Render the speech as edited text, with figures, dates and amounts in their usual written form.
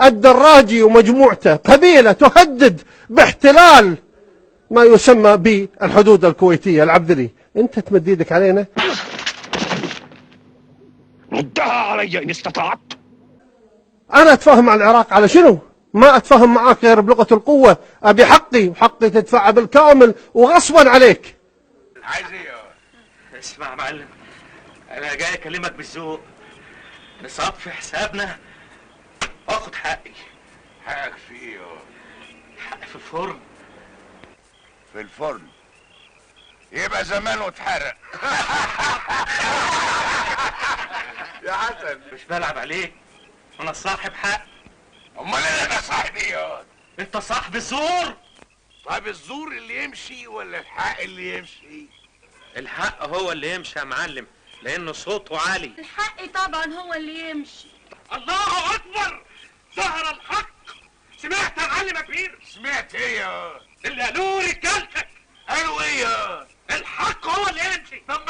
الدراجي ومجموعته قبيلة تهدد باحتلال ما يسمى بالحدود الكويتية العبدلي، انت تمد يدك علينا؟ ردها علي ان استطعت. انا اتفاهم مع العراق على شنو؟ ما اتفاهم معاك غير بلغة القوة. ابي حقي، وحقي تدفعه بالكامل وغصبا عليك. عايز ايه؟ اسمع يا معلم، انا جاي اكلمك بالذوق، نصفي حسابنا واخد حقي. حقك في ايه؟ حقي في الفرن. في الفرن؟ يبقى زمانه اتحرق. يا حسن مش بلعب عليك، انا صاحب حق. امال انا صاحب ايه؟ انت صاحب الزور. طيب الزور اللي يمشي ولا الحق اللي يمشي؟ الحق هو اللي يمشي يا معلم، لانه صوته عالي. الحق طبعا هو اللي يمشي. الله اكبر، ظهر الحق. سمعت يا معلم يا كبير؟ سمعت ايه؟ اللي قالوه رجالتك. قالوا ايه؟ الحق هو اللي يمشي. طب